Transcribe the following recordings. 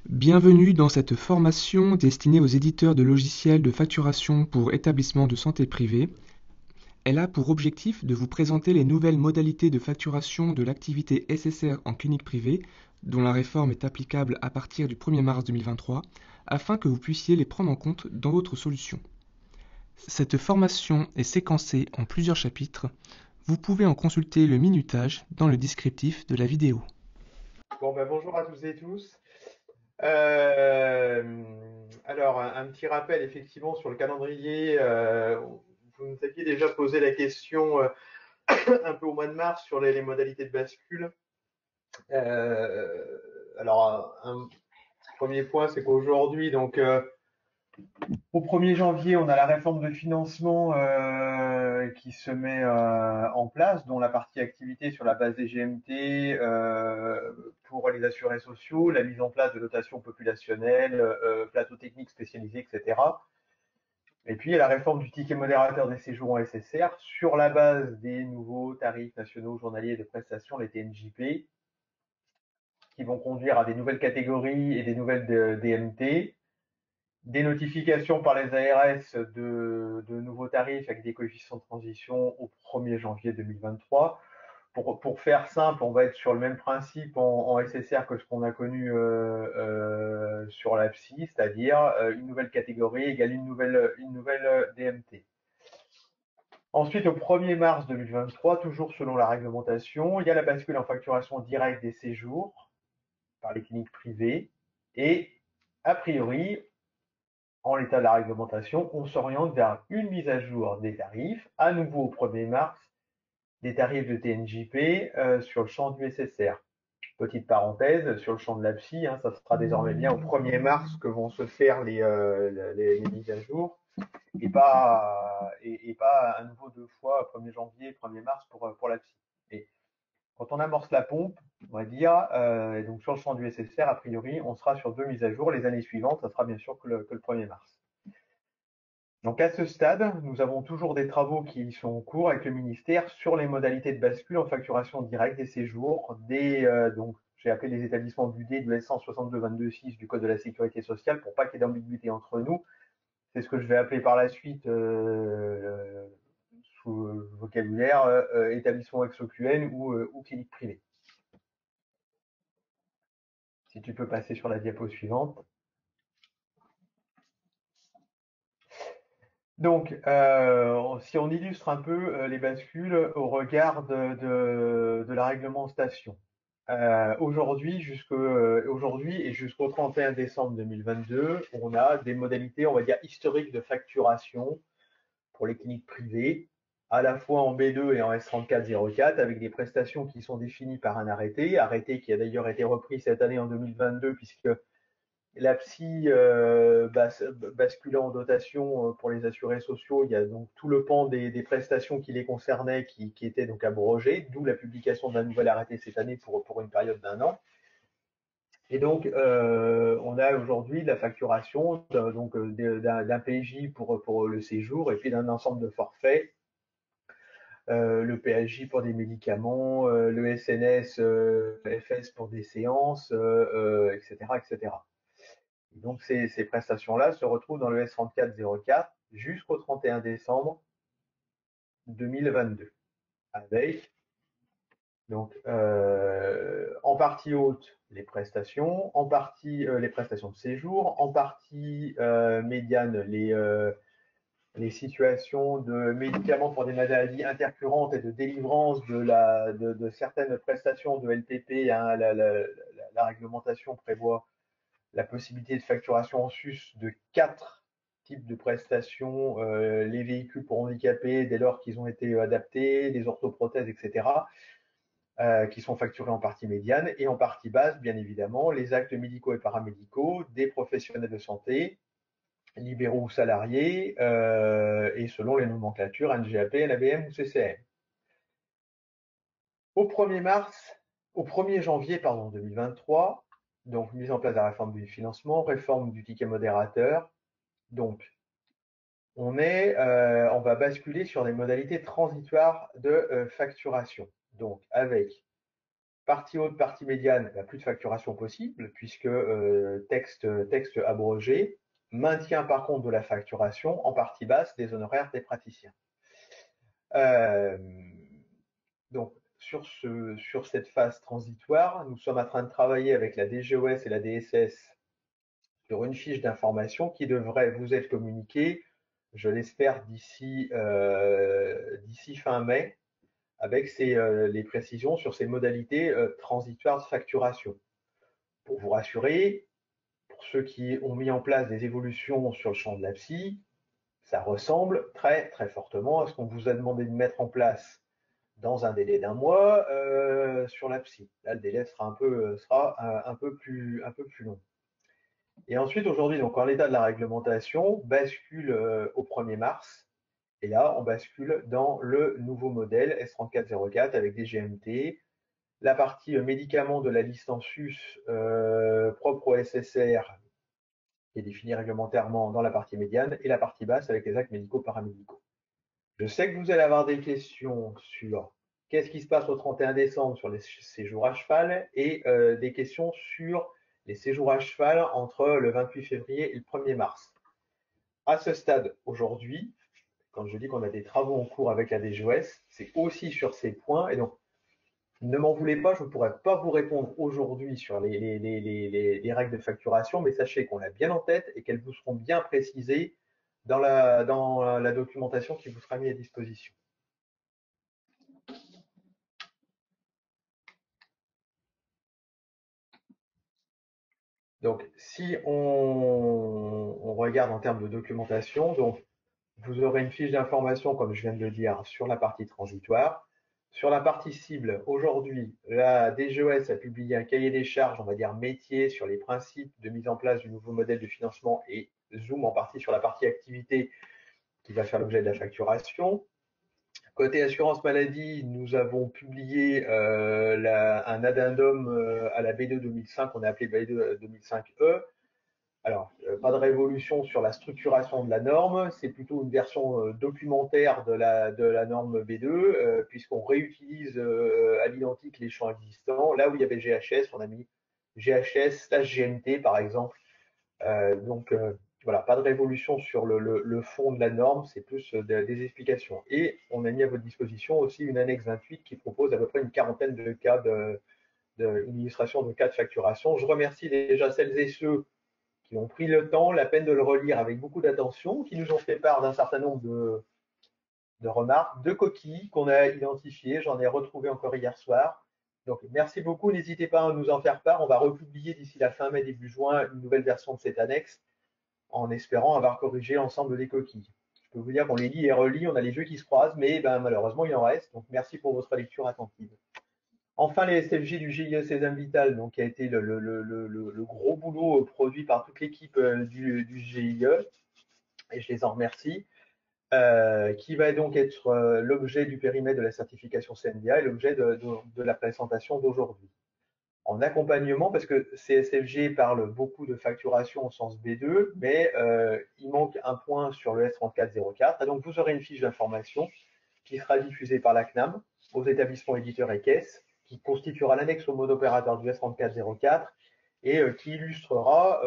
Bienvenue dans cette formation destinée aux éditeurs de logiciels de facturation pour établissements de santé privés. Elle a pour objectif de vous présenter les nouvelles modalités de facturation de l'activité SSR en clinique privée, dont la réforme est applicable à partir du 1er mars 2023, afin que vous puissiez les prendre en compte dans votre solution. Cette formation est séquencée en plusieurs chapitres. Vous pouvez en consulter le minutage dans le descriptif de la vidéo. Bonjour à toutes et tous. Euh, alors, un petit rappel effectivement sur le calendrier. Vous nous aviez déjà posé la question un peu au mois de mars sur les modalités de bascule. Un premier point, c'est qu'aujourd'hui, au 1er janvier, on a la réforme de financement qui se met en place, dont la partie activité sur la base des GMT pour les assurés sociaux, la mise en place de dotations populationnelles, plateaux techniques spécialisés, etc. Et puis, il y a la réforme du ticket modérateur des séjours en SSR sur la base des nouveaux tarifs nationaux journaliers de prestations, les TNJP, qui vont conduire à des nouvelles catégories et des nouvelles DMT, des notifications par les ARS de nouveaux tarifs avec des coefficients de transition au 1er janvier 2023. Pour faire simple, on va être sur le même principe en SSR que ce qu'on a connu sur la PSI, c'est-à-dire une nouvelle catégorie égale une nouvelle DMT. Ensuite, au 1er mars 2023, toujours selon la réglementation, il y a la bascule en facturation directe des séjours par les cliniques privées et a priori, en l'état de la réglementation, on s'oriente vers une mise à jour des tarifs, à nouveau au 1er mars, des tarifs de TNJP sur le champ du SSR. Petite parenthèse, sur le champ de la psy, ça sera désormais bien au 1er mars que vont se faire les mises à jour et pas à nouveau deux fois 1er janvier et 1er mars pour la psy. Et quand on amorce la pompe, on va dire, donc sur le champ du SSR, a priori, on sera sur deux mises à jour. Les années suivantes, ça sera bien sûr que le 1er mars. Donc à ce stade, nous avons toujours des travaux qui sont en cours avec le ministère sur les modalités de bascule en facturation directe des séjours, donc j'ai appelé les établissements du D du S162-22-6 du Code de la Sécurité sociale pour pas qu'il y ait d'ambiguïté entre nous. C'est ce que je vais appeler par la suite sous le vocabulaire établissement ex-OQN ou clinique privée. Si tu peux passer sur la diapo suivante. Donc, si on illustre un peu les bascules au regard de la réglementation. Aujourd'hui et jusqu'au 31 décembre 2022, on a des modalités, on va dire, historiques de facturation pour les cliniques privées, à la fois en B2 et en S3404, avec des prestations qui sont définies par un arrêté qui a d'ailleurs été repris cette année en 2022, puisque la psy basculant en dotation pour les assurés sociaux, il y a donc tout le pan des prestations qui les concernaient qui étaient donc abrogées, d'où la publication d'un nouvel arrêté cette année pour une période d'un an. Et donc, on a aujourd'hui la facturation d'un PJ pour le séjour et puis d'un ensemble de forfaits, le PHJ pour des médicaments, le SNS FS pour des séances, etc., etc. Donc ces prestations-là se retrouvent dans le S3404 jusqu'au 31 décembre 2022, avec donc en partie haute les prestations, en partie les prestations de séjour, en partie médiane les situations de médicaments pour des maladies intercurrentes et de délivrance de certaines prestations de LPP. La réglementation prévoit la possibilité de facturation en sus de 4 types de prestations, les véhicules pour handicapés dès lors qu'ils ont été adaptés, les orthoprothèses, etc., qui sont facturés en partie médiane et en partie basse, bien évidemment, les actes médicaux et paramédicaux des professionnels de santé, libéraux ou salariés, et selon les nomenclatures NGAP, NABM ou CCM. Au 1er mars, au 1er janvier 2023, donc mise en place de la réforme du financement, réforme du ticket modérateur. Donc, on va basculer sur des modalités transitoires de facturation. Donc, avec Partie haute, partie médiane, plus de facturation possible, puisque texte abrogé. Maintien par contre de la facturation en partie basse des honoraires des praticiens. Euh, donc, sur cette phase transitoire, nous sommes en train de travailler avec la DGOS et la DSS sur une fiche d'information qui devrait vous être communiquée, je l'espère, d'ici fin mai, avec les précisions sur ces modalités transitoires de facturation. Pour vous rassurer, pour ceux qui ont mis en place des évolutions sur le champ de la psy, ça ressemble très très fortement à ce qu'on vous a demandé de mettre en place dans un délai d'un mois sur la psy. Là, le délai sera un peu plus long. Et ensuite, aujourd'hui, donc en l'état de la réglementation, bascule au 1er mars. Et là, on bascule dans le nouveau modèle S3404 avec des GMT, la partie médicaments de la liste en sus propre au SSR qui est définie réglementairement dans la partie médiane et la partie basse avec les actes médicaux paramédicaux. Je sais que vous allez avoir des questions sur qu'est-ce qui se passe au 31 décembre sur les séjours à cheval et des questions sur les séjours à cheval entre le 28 février et le 1er mars. À ce stade, aujourd'hui, quand je dis qu'on a des travaux en cours avec la DGOS, c'est aussi sur ces points. Et donc, ne m'en voulez pas, je ne pourrais pas vous répondre aujourd'hui sur les règles de facturation, mais sachez qu'on l'a bien en tête et qu'elles vous seront bien précisées dans la documentation qui vous sera mise à disposition. Donc, si on regarde en termes de documentation, donc vous aurez une fiche d'information, comme je viens de le dire, sur la partie transitoire. Sur la partie cible, aujourd'hui, la DGOS a publié un cahier des charges, on va dire métier, sur les principes de mise en place du nouveau modèle de financement et zoom en partie sur la partie activité qui va faire l'objet de la facturation. Côté assurance maladie, nous avons publié un addendum à la B2 2005, on a appelé B2 2005E. Alors, pas de révolution sur la structuration de la norme, c'est plutôt une version documentaire de la norme B2, puisqu'on réutilise à l'identique les champs existants. Là où il y avait GHS, on a mis GHS/GMT par exemple. Donc, voilà, pas de révolution sur le fond de la norme, c'est plus des explications. Et on a mis à votre disposition aussi une annexe 28 qui propose à peu près une quarantaine de cas une illustration de cas de facturation. Je remercie déjà celles et ceux qui ont pris le temps, la peine de le relire avec beaucoup d'attention, qui nous ont fait part d'un certain nombre de remarques, de coquilles qu'on a identifiées. J'en ai retrouvé encore hier soir. Donc, merci beaucoup. N'hésitez pas à nous en faire part. On va republier d'ici la fin mai, début juin, une nouvelle version de cette annexe en espérant avoir corrigé l'ensemble des coquilles. Je peux vous dire qu'on les lit et relit, on a les yeux qui se croisent, mais malheureusement, il en reste. Donc, merci pour votre lecture attentive. Enfin, les SFJ du GIE Sésame Vital, donc, qui a été le gros boulot produit par toute l'équipe du GIE, et je les en remercie, qui va donc être l'objet du périmètre de la certification CNVA et l'objet de la présentation d'aujourd'hui. En accompagnement, parce que CSFG parle beaucoup de facturation au sens B2, mais il manque un point sur le S3404, et donc vous aurez une fiche d'information qui sera diffusée par la CNAM aux établissements éditeurs et caisses, qui constituera l'annexe au mode opérateur du S3404 et qui illustrera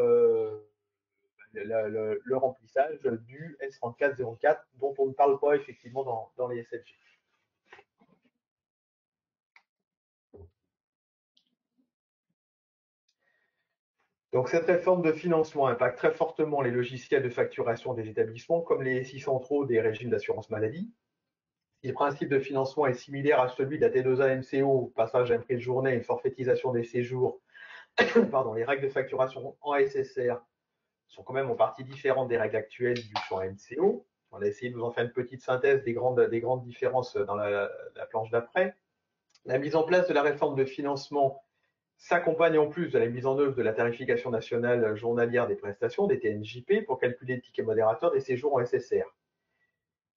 le remplissage du S3404 dont on ne parle pas effectivement dans les SFG. Donc cette réforme de financement impacte très fortement les logiciels de facturation des établissements comme les SI centraux des régimes d'assurance maladie. Si le principe de financement est similaire à celui de la T2A MCO, passage à un prix de journée et forfaitisation des séjours, pardon, les règles de facturation en SSR sont quand même en partie différentes des règles actuelles du champ MCO. On a essayé de vous en faire une petite synthèse des grandes différences dans la planche d'après. La mise en place de la réforme de financement s'accompagne en plus de la mise en œuvre de la tarification nationale journalière des prestations, des TNJP, pour calculer le ticket modérateur des séjours en SSR.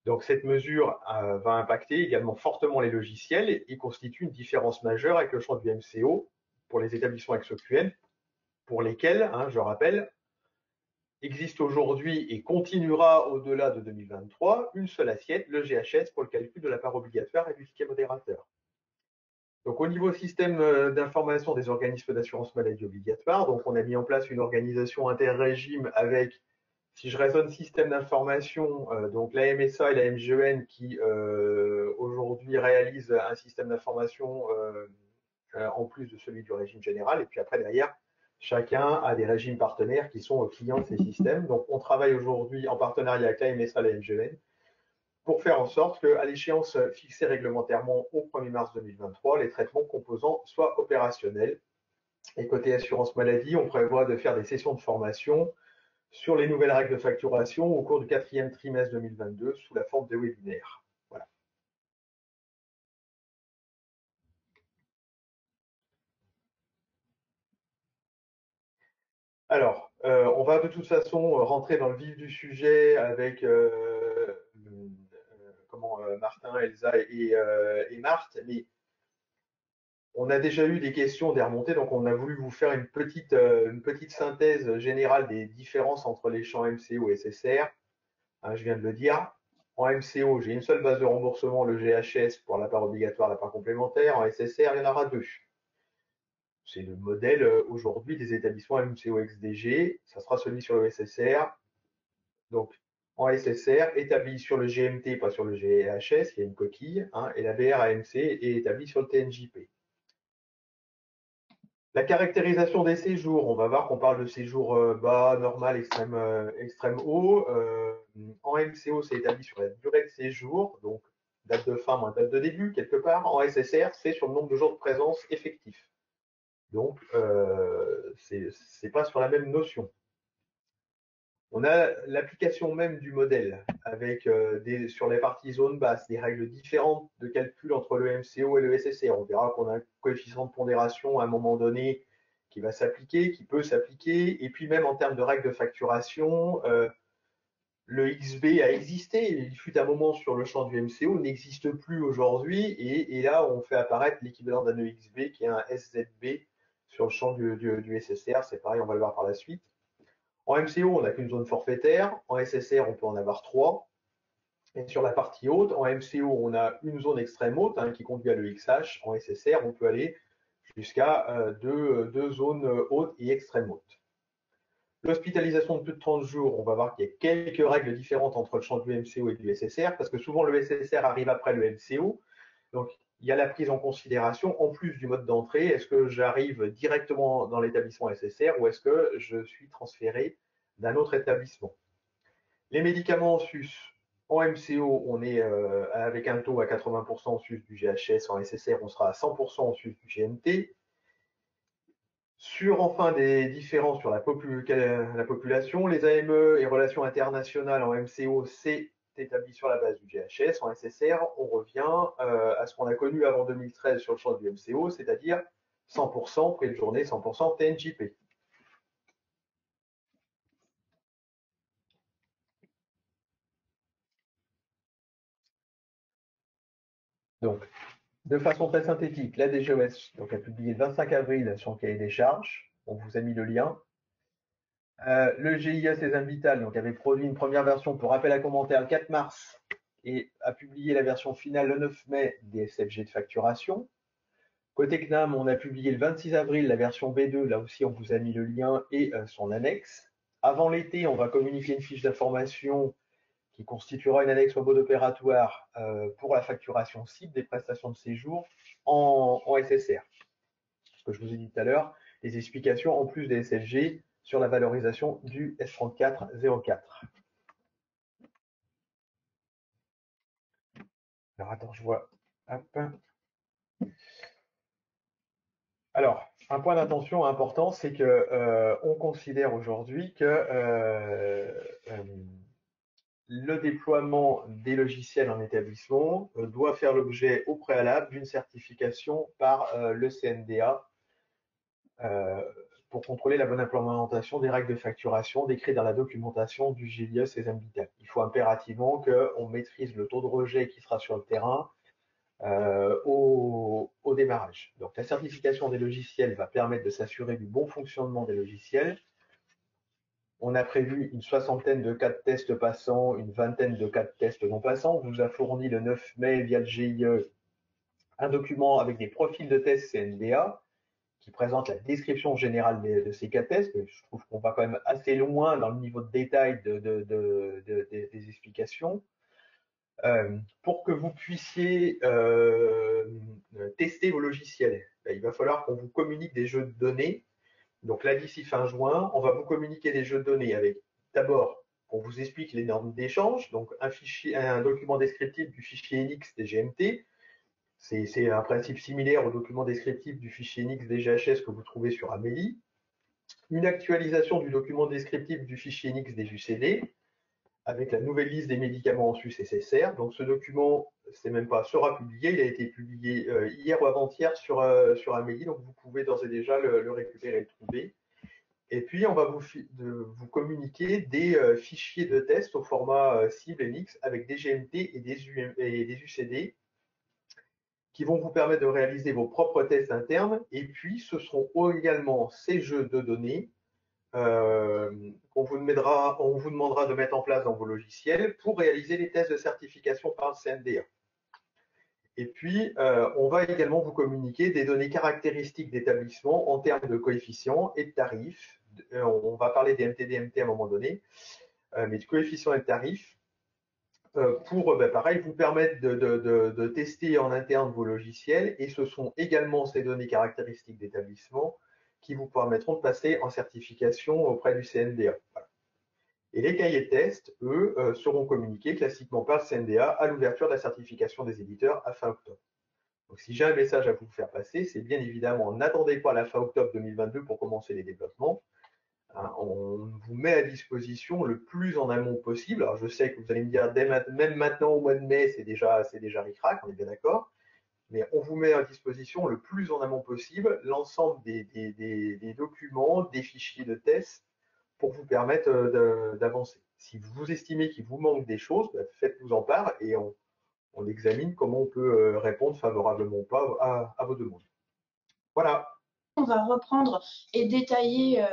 Donc cette mesure va impacter également fortement les logiciels et constitue une différence majeure avec le champ du MCO pour les établissements ex-OQN, pour lesquels, je rappelle, existe aujourd'hui et continuera au-delà de 2023 une seule assiette, le GHS, pour le calcul de la part obligatoire et du ticket modérateur. Donc, au niveau système d'information des organismes d'assurance maladie obligatoire, donc on a mis en place une organisation interrégime avec, si je raisonne système d'information, donc la MSA et la MGEN qui aujourd'hui réalisent un système d'information en plus de celui du régime général. Et puis après, derrière, chacun a des régimes partenaires qui sont clients de ces systèmes. Donc, on travaille aujourd'hui en partenariat avec la MSA et la MGEN pour faire en sorte qu'à l'échéance fixée réglementairement au 1er mars 2023, les traitements composants soient opérationnels. Et côté assurance maladie, on prévoit de faire des sessions de formation sur les nouvelles règles de facturation au cours du 4e trimestre 2022 sous la forme de webinaires. Voilà. Alors, on va de toute façon rentrer dans le vif du sujet avec Martin, Elsa et Marthe, mais on a déjà eu des questions, des remontées, donc on a voulu vous faire une petite synthèse générale des différences entre les champs MCO et SSR. Hein, je viens de le dire. En MCO, j'ai une seule base de remboursement, le GHS, pour la part obligatoire, la part complémentaire. En SSR, il y en aura deux. C'est le modèle aujourd'hui des établissements MCO XDG. Ça sera celui sur le SSR. Donc, en SSR, établi sur le GMT, pas sur le GHS, il y a une coquille, hein, et la BRAMC est établie sur le TNJP. La caractérisation des séjours, on va voir qu'on parle de séjour bas, normal, extrême haut. En MCO, c'est établi sur la durée de séjour, donc date de fin moins date de début, quelque part. En SSR, c'est sur le nombre de jours de présence effectif. Donc, c'est pas sur la même notion. On a l'application même du modèle avec sur les parties zone basse, des règles différentes de calcul entre le MCO et le SSR. On verra qu'on a un coefficient de pondération à un moment donné qui va s'appliquer, qui peut s'appliquer. Et puis même en termes de règles de facturation, le XB a existé. Il fut un moment sur le champ du MCO, n'existe plus aujourd'hui. Et là, on fait apparaître l'équivalent d'un EXB qui est un SZB sur le champ du SSR. C'est pareil, on va le voir par la suite. En MCO, on n'a qu'une zone forfaitaire. En SSR, on peut en avoir trois. Et sur la partie haute, en MCO, on a une zone extrême haute qui conduit à l'EXH. En SSR, on peut aller jusqu'à deux zones hautes et extrême hautes. L'hospitalisation de plus de 30 jours, on va voir qu'il y a quelques règles différentes entre le champ du MCO et du SSR, parce que souvent le SSR arrive après le MCO. Donc, il y a la prise en considération, en plus du mode d'entrée, est-ce que j'arrive directement dans l'établissement SSR ou est-ce que je suis transféré d'un autre établissement? Les médicaments en sus, en MCO, on est avec un taux à 80% en sus du GHS, en SSR, on sera à 100% en sus du GMT. Sur enfin des différences sur la population, les AME et relations internationales en MCO, c'est établi sur la base du GHS. En SSR, on revient à ce qu'on a connu avant 2013 sur le champ du MCO, c'est-à-dire 100% prix de journée, 100% TNJP. Donc, de façon très synthétique, la DGOS donc, a publié le 25 avril son cahier des charges. On vous a mis le lien. Le GIA Cézanne Vital donc, avait produit une première version pour rappel à commentaire le 4 mars et a publié la version finale le 9 mai des SFG de facturation. Côté CNAM, on a publié le 26 avril la version B2. Là aussi, on vous a mis le lien et son annexe. Avant l'été, on va communiquer une fiche d'information qui constituera une annexe au mode opératoire pour la facturation cible des prestations de séjour en SSR. Ce que je vous ai dit tout à l'heure, les explications en plus des SFG sur la valorisation du S3404. Alors attends, je vois. Hop. Alors, un point d'attention important, c'est que on considère aujourd'hui que le déploiement des logiciels en établissement doit faire l'objet au préalable d'une certification par le CNDA pour contrôler la bonne implémentation des règles de facturation décrites dans la documentation du GIE Cézanne Vital. Il faut impérativement qu'on maîtrise le taux de rejet qui sera sur le terrain au démarrage. Donc la certification des logiciels va permettre de s'assurer du bon fonctionnement des logiciels. On a prévu une soixantaine de cas de tests passants, une vingtaine de cas de tests non passants. On vous a fourni le 9 mai via le GIE un document avec des profils de tests CNDA qui présente la description générale de ces cas tests. Je trouve qu'on va quand même assez loin dans le niveau de détail des explications. Pour que vous puissiez tester vos logiciels, il va falloir qu'on vous communique des jeux de données. Donc là, d'ici fin juin, on va vous communiquer des jeux de données avec d'abord, on vous explique les normes d'échange, donc un document descriptif du fichier NX des GMT. C'est un principe similaire au document descriptif du fichier NX des GHS que vous trouvez sur Amélie. Une actualisation du document descriptif du fichier NX des UCD, avec la nouvelle liste des médicaments en sus SSR. Donc ce document, c'est même pas sera publié, il a été publié hier ou avant-hier sur Amélie, donc vous pouvez d'ores et déjà le récupérer et le trouver. Et puis on va vous communiquer des fichiers de test au format cible NX avec des GMT et des UCD qui vont vous permettre de réaliser vos propres tests internes. Et puis ce seront également ces jeux de données on vous demandera de mettre en place dans vos logiciels pour réaliser les tests de certification par le CNDA. Et puis, on va également vous communiquer des données caractéristiques d'établissement en termes de coefficients et de tarifs. On va parler des MTD-MT à un moment donné, mais de coefficients et de tarifs pour, pareil, vous permettre de tester en interne vos logiciels. Et ce sont également ces données caractéristiques d'établissement qui vous permettront de passer en certification auprès du CNDA. Voilà. Et les cahiers de test, eux, seront communiqués classiquement par le CNDA à l'ouverture de la certification des éditeurs à fin octobre. Donc si j'ai un message à vous faire passer, c'est bien évidemment, n'attendez pas la fin octobre 2022 pour commencer les développements. Hein, on vous met à disposition le plus en amont possible. Alors je sais que vous allez me dire, même maintenant au mois de mai, c'est déjà ric-rac, on est bien d'accord. Mais on vous met à disposition le plus en amont possible l'ensemble des documents, des fichiers de test pour vous permettre d'avancer. Si vous estimez qu'il vous manque des choses, faites-nous en part et on examine comment on peut répondre favorablement ou pas à vos demandes. Voilà. On va reprendre et détailler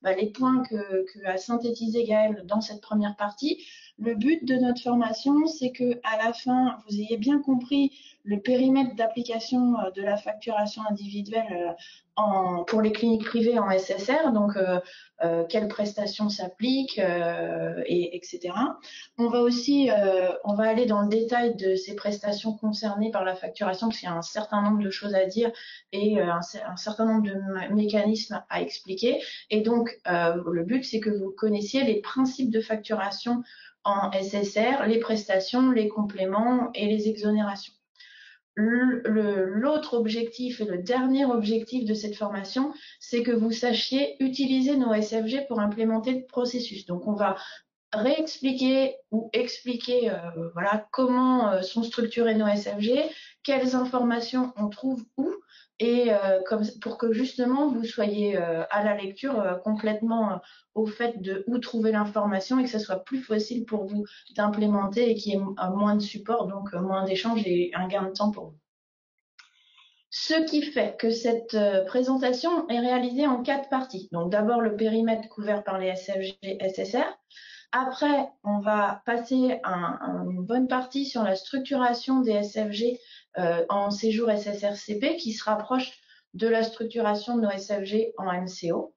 les points que a synthétisé Gaël dans cette première partie. Le but de notre formation, c'est que à la fin, vous ayez bien compris le périmètre d'application de la facturation individuelle pour les cliniques privées en SSR, donc quelles prestations s'appliquent, etc. On va aussi on va aller dans le détail de ces prestations concernées par la facturation, parce qu'il y a un certain nombre de choses à dire et un certain nombre de mécanismes à expliquer. Et donc, le but, c'est que vous connaissiez les principes de facturation en SSR, les prestations, les compléments et les exonérations. L'autre objectif et le dernier objectif de cette formation, c'est que vous sachiez utiliser nos SFG pour implémenter le processus. Donc, on va réexpliquer ou expliquer voilà, comment sont structurés nos SFG, quelles informations on trouve où, et pour que justement vous soyez à la lecture complètement au fait de où trouver l'information et que ce soit plus facile pour vous d'implémenter et qu'il y ait moins de support, donc moins d'échanges et un gain de temps pour vous. Ce qui fait que cette présentation est réalisée en 4 parties. Donc d'abord le périmètre couvert par les SFG SSR. Après, on va passer une bonne partie sur la structuration des SFG en séjour SSRCP qui se rapproche de la structuration de nos SFG en MCO.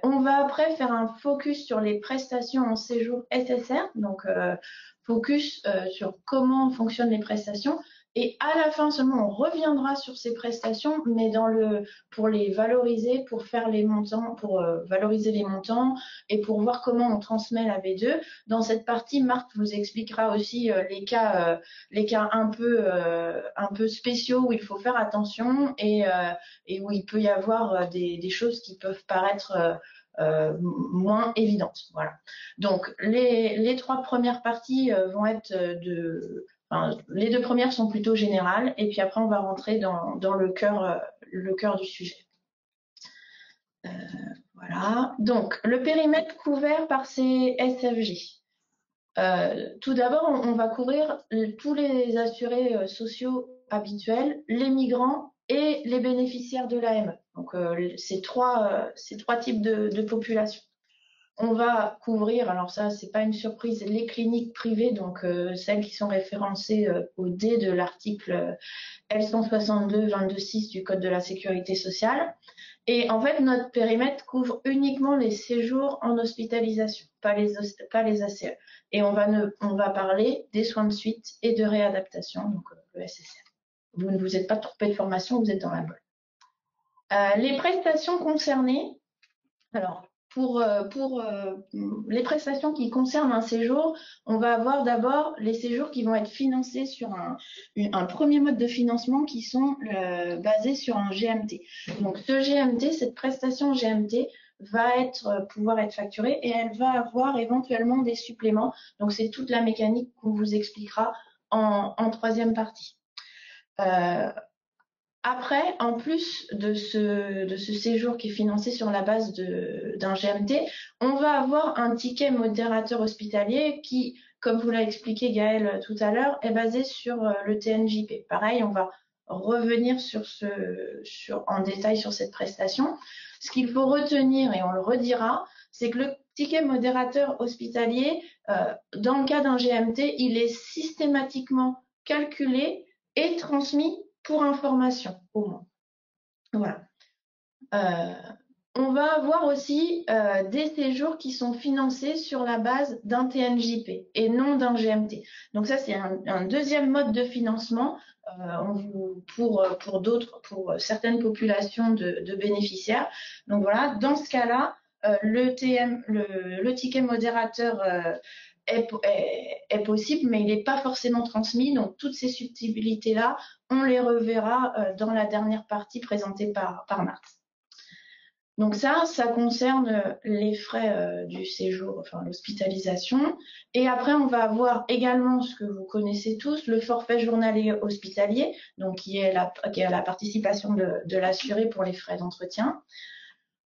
On va après faire un focus sur les prestations en séjour SSR, donc focus sur comment fonctionnent les prestations. Et à la fin seulement, on reviendra sur ces prestations, mais pour les valoriser, pour faire les montants, pour valoriser les montants et pour voir comment on transmet la B2. Dans cette partie, Marc vous expliquera aussi les cas un peu spéciaux où il faut faire attention et où il peut y avoir des choses qui peuvent paraître moins évidentes. Voilà. Donc les 3 premières parties vont être les 2 premières sont plutôt générales et puis après on va rentrer dans le cœur du sujet. Voilà. Donc le périmètre couvert par ces SFG. Tout d'abord, on va couvrir tous les assurés sociaux habituels, les migrants et les bénéficiaires de l'AME. Donc ces trois types de population. On va couvrir, alors ça, c'est pas une surprise, les cliniques privées, donc celles qui sont référencées au D de l'article L162-22-6 du Code de la Sécurité sociale. Et en fait, notre périmètre couvre uniquement les séjours en hospitalisation, pas les ACE. Et on va parler des soins de suite et de réadaptation, donc le SSR. Vous ne vous êtes pas trompé de formation, vous êtes dans la bonne. Les prestations concernées, alors pour les prestations qui concernent un séjour, on va avoir d'abord les séjours qui vont être financés sur un premier mode de financement qui sont basés sur un GMT. Donc ce GMT, cette prestation GMT va pouvoir être facturée et elle va avoir éventuellement des suppléments. Donc c'est toute la mécanique qu'on vous expliquera en troisième partie. Après, en plus de ce séjour qui est financé sur la base d'un GMT, on va avoir un ticket modérateur hospitalier qui, comme vous l'a expliqué Gaëlle tout à l'heure, est basé sur le TNJP. Pareil, on va revenir en détail sur cette prestation. Ce qu'il faut retenir, et on le redira, c'est que le ticket modérateur hospitalier, dans le cas d'un GMT, il est systématiquement calculé et transmis pour information, au moins. Voilà. On va avoir aussi des séjours qui sont financés sur la base d'un TNJP et non d'un GMT. Donc ça, c'est un deuxième mode de financement pour certaines populations de bénéficiaires. Donc voilà, dans ce cas-là, le ticket modérateur est possible, mais il n'est pas forcément transmis. Donc, toutes ces subtilités-là, on les reverra dans la dernière partie présentée par Marthe. Donc ça concerne les frais du séjour, enfin l'hospitalisation. Et après, on va avoir également ce que vous connaissez tous, le forfait journalier hospitalier, donc qui est la participation de l'assuré pour les frais d'entretien.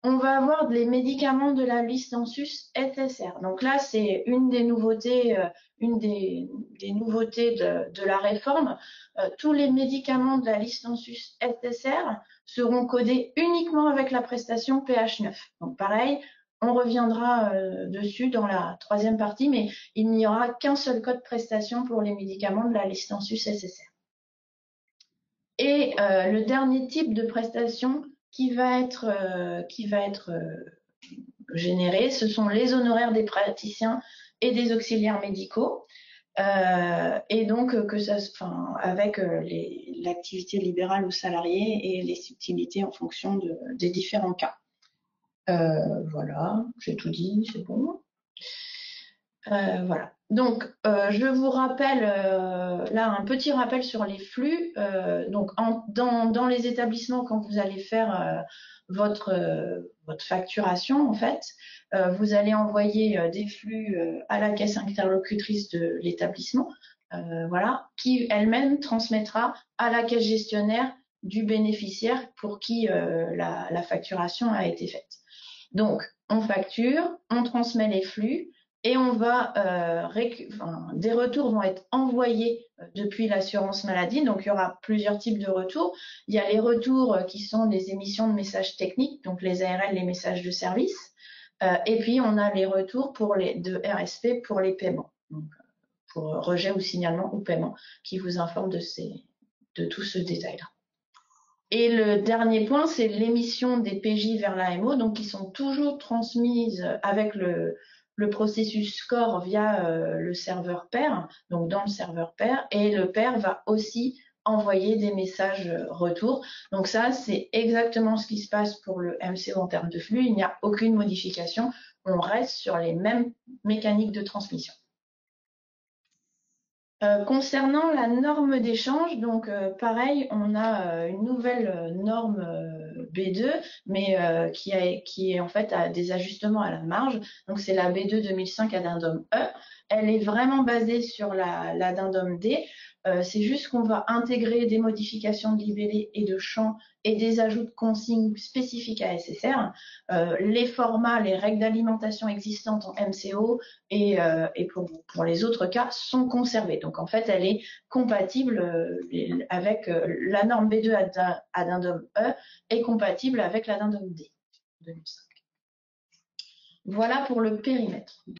On va avoir les médicaments de la liste en sus SSR. Donc là, c'est une des nouveautés, des nouveautés de la réforme. Tous les médicaments de la liste en sus SSR seront codés uniquement avec la prestation PH9. Donc pareil, on reviendra dessus dans la troisième partie, mais il n'y aura qu'un seul code prestation pour les médicaments de la liste en sus SSR. Et le dernier type de prestation qui va être généré, ce sont les honoraires des praticiens et des auxiliaires médicaux. Et donc, avec l'activité libérale aux salariés et les subtilités en fonction des différents cas. Voilà, j'ai tout dit, c'est bon. Voilà. Donc, je vous rappelle là un petit rappel sur les flux. Donc, dans les établissements, quand vous allez faire votre facturation, en fait, vous allez envoyer des flux à la caisse interlocutrice de l'établissement, voilà, qui elle-même transmettra à la caisse gestionnaire du bénéficiaire pour qui la facturation a été faite. Donc, on facture, on transmet les flux. Et on va des retours vont être envoyés depuis l'assurance maladie. Donc, il y aura plusieurs types de retours. Il y a les retours qui sont des émissions de messages techniques, donc les ARL, les messages de service. Et puis, on a les retours de RSP pour les paiements, donc, pour rejet ou signalement ou paiement, qui vous informe de tout ce détail-là. Et le dernier point, c'est l'émission des PJ vers l'AMO, donc qui sont toujours transmises avec le processus score via le serveur pair, donc dans le serveur pair, et le pair va aussi envoyer des messages retour. Donc ça, c'est exactement ce qui se passe pour le MCO en termes de flux. Il n'y a aucune modification. On reste sur les mêmes mécaniques de transmission. Concernant la norme d'échange, donc pareil, on a une nouvelle norme B2, mais qui est en fait à des ajustements à la marge. Donc c'est la B2 2005 addendum E. Elle est vraiment basée sur l'addendum D. C'est juste qu'on va intégrer des modifications de libellé et de champ et des ajouts de consignes spécifiques à SSR. Les formats, les règles d'alimentation existantes en MCO et pour les autres cas sont conservés. Donc en fait, elle est compatible avec la norme B2 addendum E et compatible avec l'addendum D 2005. Voilà pour le périmètre.